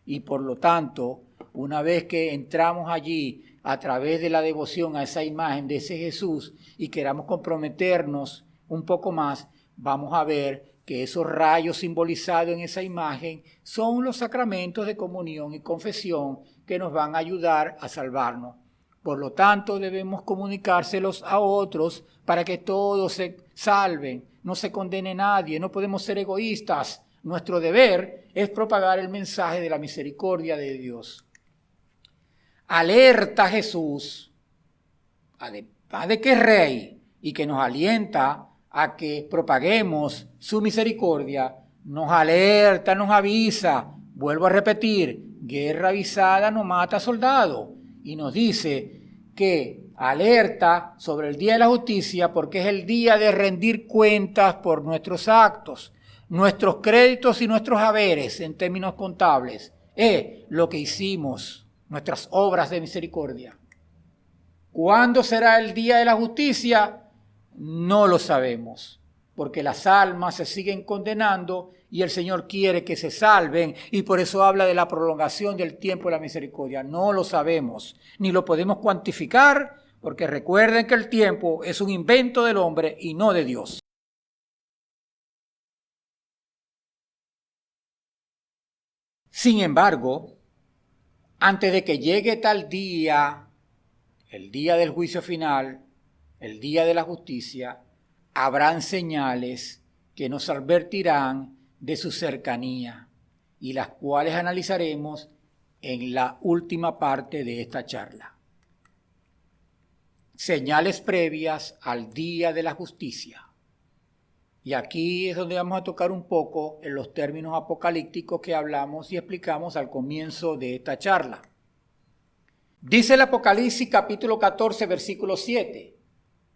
Y por lo tanto, una vez que entramos allí a través de la devoción a esa imagen de ese Jesús y queramos comprometernos un poco más, vamos a ver que esos rayos simbolizados en esa imagen son los sacramentos de comunión y confesión que nos van a ayudar a salvarnos. Por lo tanto, debemos comunicárselos a otros para que todos se salven, no se condene nadie, no podemos ser egoístas. Nuestro deber es propagar el mensaje de la misericordia de Dios. Alerta a Jesús, además de que es Rey y que nos alienta a que propaguemos su misericordia, nos alerta, nos avisa, vuelvo a repetir, guerra avisada no mata soldado, y nos dice que alerta sobre el día de la justicia porque es el día de rendir cuentas por nuestros actos, nuestros créditos y nuestros haberes en términos contables, lo que hicimos, nuestras obras de misericordia. ¿Cuándo será el día de la justicia? No lo sabemos, porque las almas se siguen condenando y el Señor quiere que se salven, y por eso habla de la prolongación del tiempo de la misericordia. No lo sabemos, ni lo podemos cuantificar, porque recuerden que el tiempo es un invento del hombre y no de Dios. Sin embargo, antes de que llegue tal día, el día del juicio final, el día de la justicia, habrán señales que nos advertirán de su cercanía y las cuales analizaremos en la última parte de esta charla. Señales previas al día de la justicia. Y aquí es donde vamos a tocar un poco en los términos apocalípticos que hablamos y explicamos al comienzo de esta charla. Dice el Apocalipsis capítulo 14, versículo 7.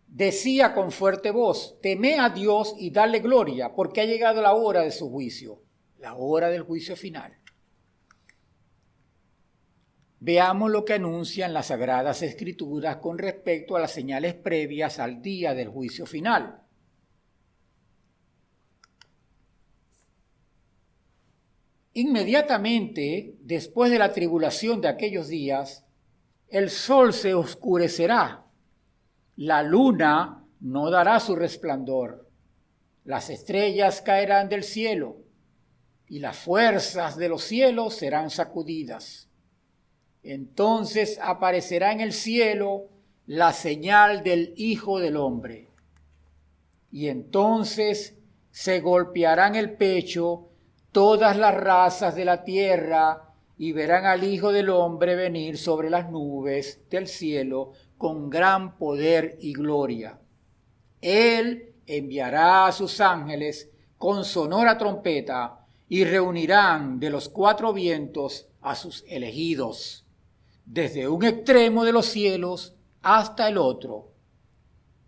Decía con fuerte voz, temed a Dios y dadle gloria, porque ha llegado la hora de su juicio, la hora del juicio final. Veamos lo que anuncian las Sagradas Escrituras con respecto a las señales previas al día del juicio final. Inmediatamente después de la tribulación de aquellos días, el sol se oscurecerá, la luna no dará su resplandor, las estrellas caerán del cielo y las fuerzas de los cielos serán sacudidas. Entonces aparecerá en el cielo la señal del Hijo del Hombre. Y entonces se golpearán el pecho todas las razas de la tierra y verán al Hijo del Hombre venir sobre las nubes del cielo con gran poder y gloria. Él enviará a sus ángeles con sonora trompeta y reunirán de los cuatro vientos a sus elegidos, desde un extremo de los cielos hasta el otro.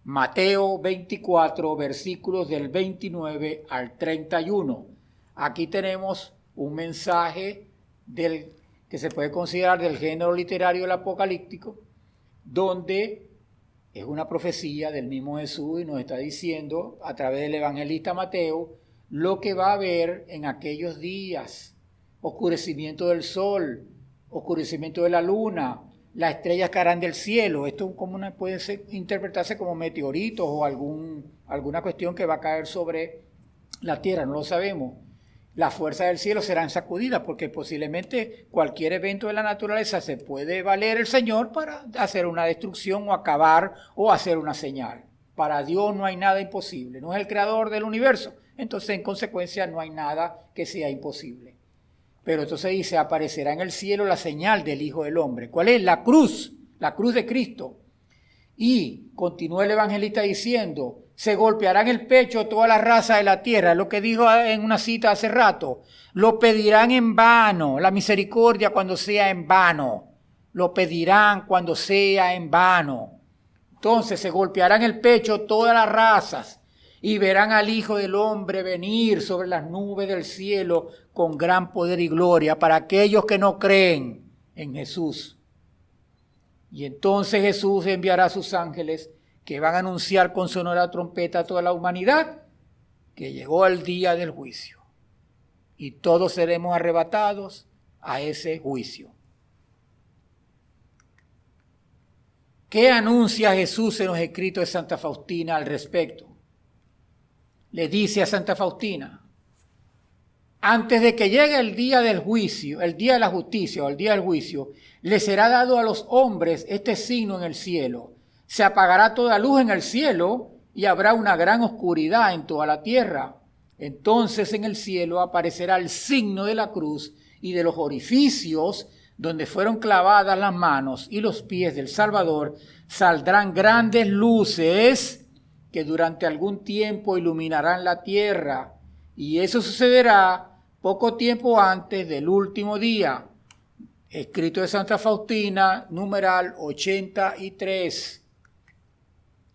Mateo 24, versículos del 29 al 31. Aquí tenemos un mensaje que se puede considerar del género literario del apocalíptico, donde es una profecía del mismo Jesús y nos está diciendo a través del evangelista Mateo lo que va a haber en aquellos días: oscurecimiento del sol, oscurecimiento de la luna, las estrellas caerán del cielo. Esto puede interpretarse como meteoritos o alguna cuestión que va a caer sobre la tierra, no lo sabemos. Las fuerzas del cielo serán sacudidas porque posiblemente cualquier evento de la naturaleza se puede valer el Señor para hacer una destrucción o acabar o hacer una señal. Para Dios no hay nada imposible, no es el creador del universo, entonces en consecuencia no hay nada que sea imposible. Pero entonces dice, aparecerá en el cielo la señal del Hijo del Hombre. ¿Cuál es? La cruz de Cristo. Y continúa el evangelista diciendo, se golpearán el pecho toda la raza de la tierra, lo que dijo en una cita hace rato. Lo pedirán en vano, la misericordia cuando sea en vano. Lo pedirán cuando sea en vano. Entonces se golpearán el pecho todas las razas y verán al Hijo del Hombre venir sobre las nubes del cielo con gran poder y gloria para aquellos que no creen en Jesús. Y entonces Jesús enviará a sus ángeles que van a anunciar con sonora trompeta a toda la humanidad que llegó el día del juicio. Y todos seremos arrebatados a ese juicio. ¿Qué anuncia Jesús en los escritos de Santa Faustina al respecto? Le dice a Santa Faustina, antes de que llegue el día del juicio, el día de la justicia o el día del juicio, le será dado a los hombres este signo en el cielo. Se apagará toda luz en el cielo y habrá una gran oscuridad en toda la tierra. Entonces en el cielo aparecerá el signo de la cruz y de los orificios donde fueron clavadas las manos y los pies del Salvador saldrán grandes luces que durante algún tiempo iluminarán la tierra. Y eso sucederá poco tiempo antes del último día. Escrito de Santa Faustina, numeral 83.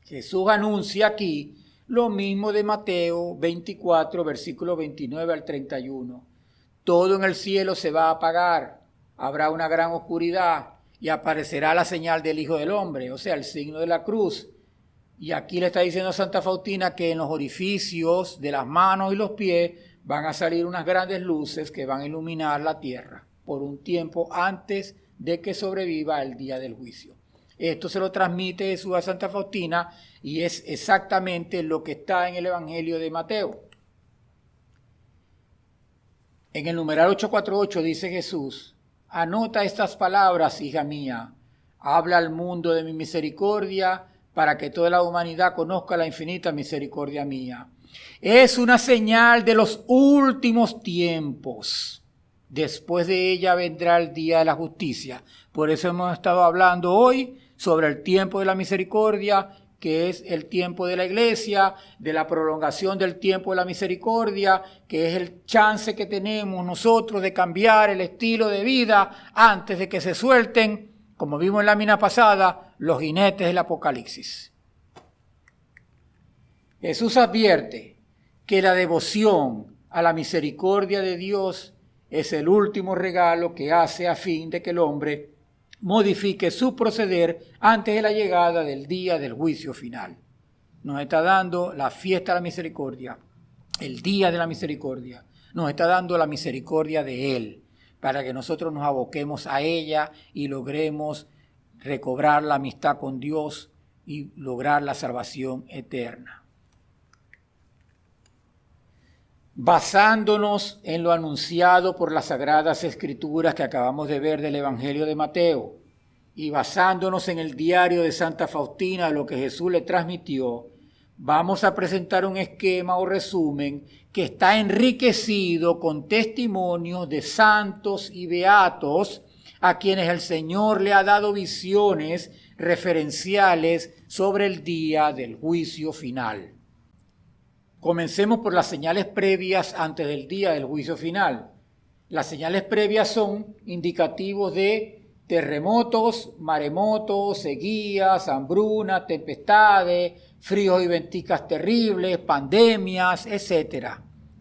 Jesús anuncia aquí lo mismo de Mateo 24, versículos 29 al 31. Todo en el cielo se va a apagar, habrá una gran oscuridad y aparecerá la señal del Hijo del Hombre, o sea, el signo de la cruz. Y aquí le está diciendo a Santa Faustina que en los orificios de las manos y los pies van a salir unas grandes luces que van a iluminar la tierra por un tiempo antes de que sobreviva el día del juicio. Esto se lo transmite Jesús a Santa Faustina y es exactamente lo que está en el Evangelio de Mateo. En el numeral 848 dice Jesús: anota estas palabras, hija mía, habla al mundo de mi misericordia para que toda la humanidad conozca la infinita misericordia mía. Es una señal de los últimos tiempos. Después de ella vendrá el día de la justicia. Por eso hemos estado hablando hoy sobre el tiempo de la misericordia, que es el tiempo de la iglesia, de la prolongación del tiempo de la misericordia, que es el chance que tenemos nosotros de cambiar el estilo de vida antes de que se suelten, como vimos en la mina pasada, los jinetes del Apocalipsis. Jesús advierte que la devoción a la misericordia de Dios es el último regalo que hace a fin de que el hombre modifique su proceder antes de la llegada del día del juicio final. Nos está dando la fiesta de la misericordia, el día de la misericordia. Nos está dando la misericordia de Él, para que nosotros nos aboquemos a ella y logremos recobrar la amistad con Dios y lograr la salvación eterna. Basándonos en lo anunciado por las Sagradas Escrituras que acabamos de ver del Evangelio de Mateo y basándonos en el diario de Santa Faustina, lo que Jesús le transmitió, vamos a presentar un esquema o resumen que está enriquecido con testimonios de santos y beatos a quienes el Señor le ha dado visiones referenciales sobre el día del juicio final. Comencemos por las señales previas antes del día del juicio final. Las señales previas son indicativos de terremotos, maremotos, sequías, hambrunas, tempestades, fríos y ventiscas terribles, pandemias, etc.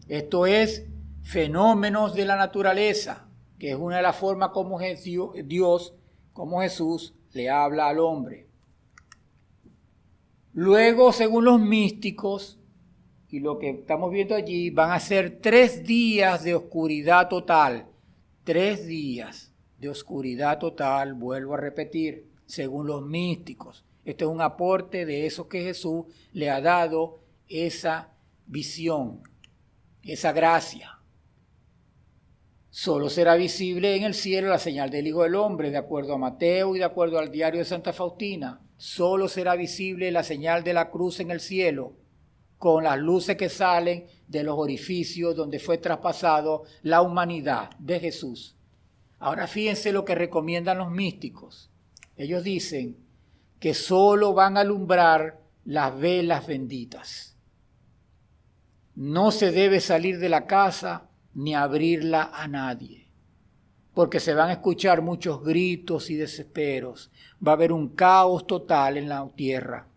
Esto es fenómenos de la naturaleza, que es una de las formas como Dios, como Jesús, le habla al hombre. Luego, según los místicos, y lo que estamos viendo allí, van a ser 3 días de oscuridad total. 3 días de oscuridad total, vuelvo a repetir, según los místicos. Este es un aporte de eso que Jesús le ha dado, esa visión, esa gracia. Solo será visible en el cielo la señal del Hijo del Hombre, de acuerdo a Mateo y de acuerdo al diario de Santa Faustina. Solo será visible la señal de la cruz en el cielo, con las luces que salen de los orificios donde fue traspasado la humanidad de Jesús. Ahora fíjense lo que recomiendan los místicos. Ellos dicen que solo van a alumbrar las velas benditas. No se debe salir de la casa ni abrirla a nadie, porque se van a escuchar muchos gritos y desesperos. Va a haber un caos total en la tierra.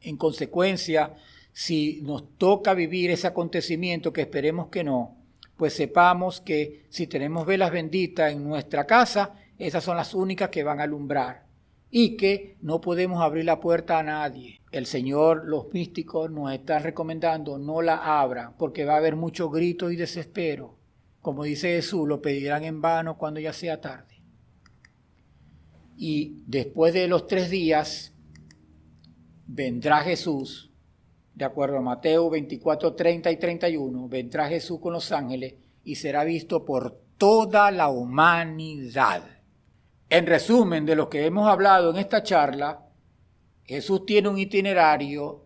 En consecuencia, si nos toca vivir ese acontecimiento, que esperemos que no, pues sepamos que si tenemos velas benditas en nuestra casa, esas son las únicas que van a alumbrar y que no podemos abrir la puerta a nadie. El Señor, los místicos nos están recomendando no la abran porque va a haber muchos gritos y desespero. Como dice Jesús, lo pedirán en vano cuando ya sea tarde. Y después de los 3 días vendrá Jesús. De acuerdo a Mateo 24, 30 y 31, vendrá Jesús con los ángeles y será visto por toda la humanidad. En resumen de lo que hemos hablado en esta charla, Jesús tiene un itinerario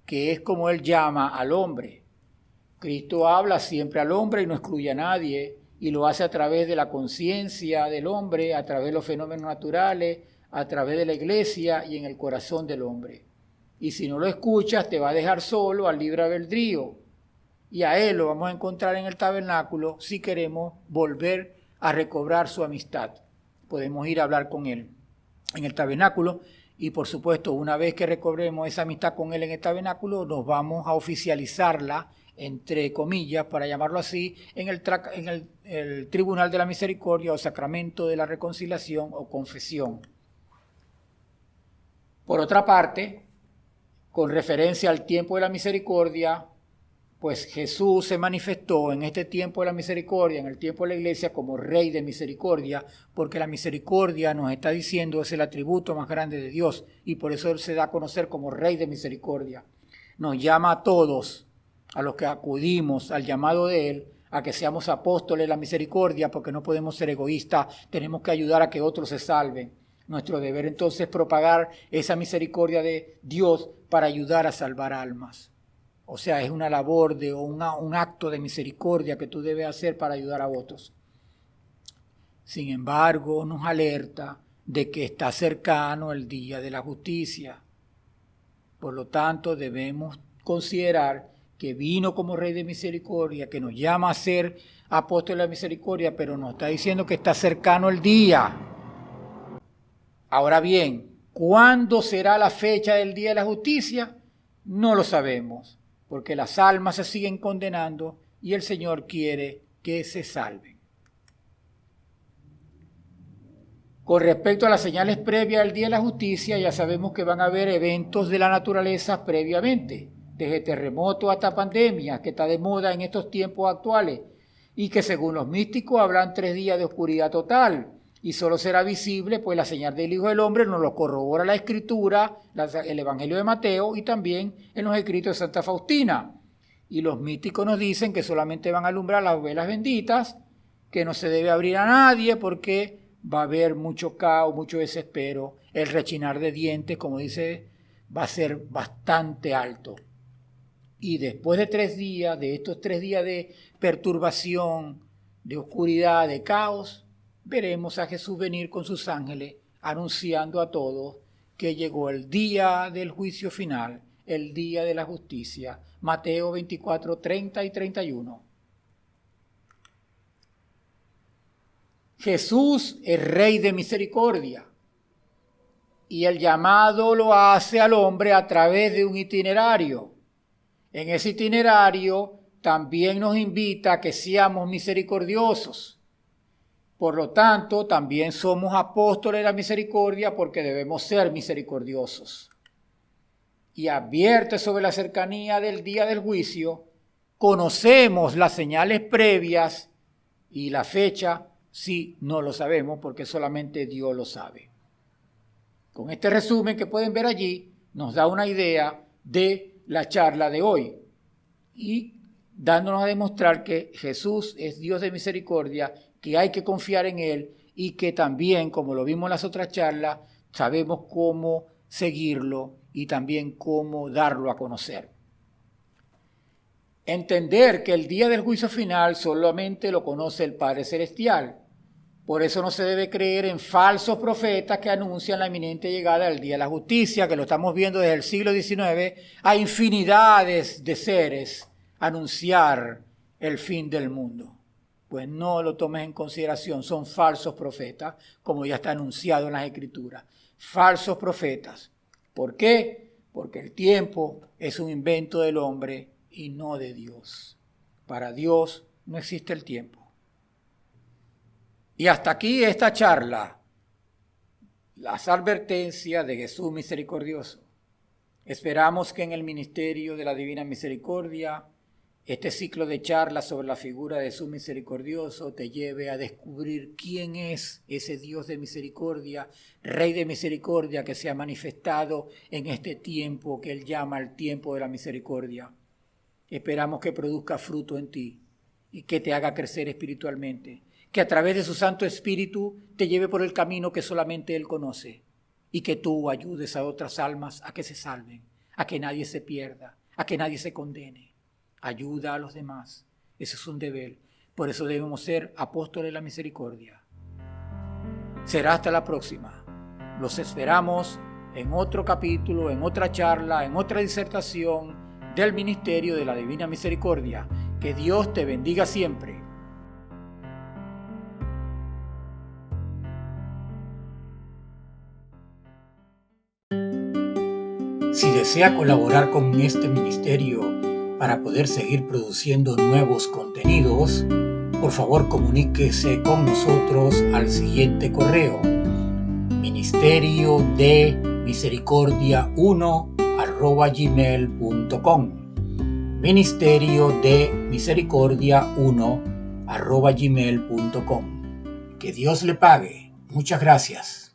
que es como Él llama al hombre. Cristo habla siempre al hombre y no excluye a nadie, y lo hace a través de la conciencia del hombre, a través de los fenómenos naturales, a través de la iglesia y en el corazón del hombre. Y si no lo escuchas, te va a dejar solo al libre albedrío. Y a Él lo vamos a encontrar en el tabernáculo si queremos volver a recobrar su amistad. Podemos ir a hablar con Él en el tabernáculo y, por supuesto, una vez que recobremos esa amistad con Él en el tabernáculo, nos vamos a oficializarla, entre comillas, para llamarlo así, en el Tribunal de la Misericordia o Sacramento de la Reconciliación o Confesión. Por otra parte, con referencia al tiempo de la misericordia, pues Jesús se manifestó en este tiempo de la misericordia, en el tiempo de la iglesia, como Rey de misericordia, porque la misericordia nos está diciendo es el atributo más grande de Dios, y por eso Él se da a conocer como Rey de misericordia. Nos llama a todos, a los que acudimos al llamado de Él, a que seamos apóstoles de la misericordia, porque no podemos ser egoístas, tenemos que ayudar a que otros se salven. Nuestro deber entonces es propagar esa misericordia de Dios para ayudar a salvar almas. O sea, es una labor un acto de misericordia que tú debes hacer para ayudar a otros. Sin embargo, nos alerta de que está cercano el día de la justicia. Por lo tanto, debemos considerar que vino como Rey de misericordia, que nos llama a ser apóstoles de la misericordia, pero nos está diciendo que está cercano el día. Ahora bien, ¿cuándo será la fecha del día de la justicia? No lo sabemos, porque las almas se siguen condenando y el Señor quiere que se salven. Con respecto a las señales previas al día de la justicia, ya sabemos que van a haber eventos de la naturaleza previamente, desde terremotos hasta pandemias, que está de moda en estos tiempos actuales, y que según los místicos habrán 3 días de oscuridad total, y solo será visible, pues la señal del Hijo del Hombre nos lo corrobora la Escritura, el Evangelio de Mateo y también en los escritos de Santa Faustina. Y los místicos nos dicen que solamente van a alumbrar las velas benditas, que no se debe abrir a nadie porque va a haber mucho caos, mucho desespero. El rechinar de dientes, como dice, va a ser bastante alto. Y después de 3 días, de estos 3 días de perturbación, de oscuridad, de caos, veremos a Jesús venir con sus ángeles anunciando a todos que llegó el día del juicio final, el día de la justicia. Mateo 24, 30 y 31. Jesús es Rey de misericordia y el llamado lo hace al hombre a través de un itinerario. En ese itinerario también nos invita a que seamos misericordiosos. Por lo tanto, también somos apóstoles de la misericordia porque debemos ser misericordiosos. Y advierte sobre la cercanía del día del juicio, conocemos las señales previas y la fecha, sí, no lo sabemos porque solamente Dios lo sabe. Con este resumen que pueden ver allí, nos da una idea de la charla de hoy y dándonos a demostrar que Jesús es Dios de misericordia, que hay que confiar en Él y que también, como lo vimos en las otras charlas, sabemos cómo seguirlo y también cómo darlo a conocer. Entender que el día del juicio final solamente lo conoce el Padre Celestial. Por eso no se debe creer en falsos profetas que anuncian la inminente llegada del día de la justicia, que lo estamos viendo desde el siglo XIX, a infinidades de seres anunciar el fin del mundo. Pues no lo tomes en consideración, son falsos profetas, como ya está anunciado en las Escrituras. Falsos profetas. ¿Por qué? Porque el tiempo es un invento del hombre y no de Dios. Para Dios no existe el tiempo. Y hasta aquí esta charla, las advertencias de Jesús misericordioso. Esperamos que en el ministerio de la Divina Misericordia este ciclo de charlas sobre la figura de Jesús misericordioso te lleve a descubrir quién es ese Dios de misericordia, Rey de misericordia que se ha manifestado en este tiempo que Él llama el tiempo de la misericordia. Esperamos que produzca fruto en ti y que te haga crecer espiritualmente, que a través de su Santo Espíritu te lleve por el camino que solamente Él conoce y que tú ayudes a otras almas a que se salven, a que nadie se pierda, a que nadie se condene. Ayuda a los demás. Ese es un deber. Por eso debemos ser apóstoles de la misericordia. Será hasta la próxima. Los esperamos en otro capítulo, en otra charla, en otra disertación del Ministerio de la Divina Misericordia. Que Dios te bendiga siempre. Si desea colaborar con este ministerio para poder seguir produciendo nuevos contenidos, por favor comuníquese con nosotros al siguiente correo: ministeriodemisericordia1@gmail.com. ministeriodmisericordia1@gmail.com. Que Dios le pague. Muchas gracias.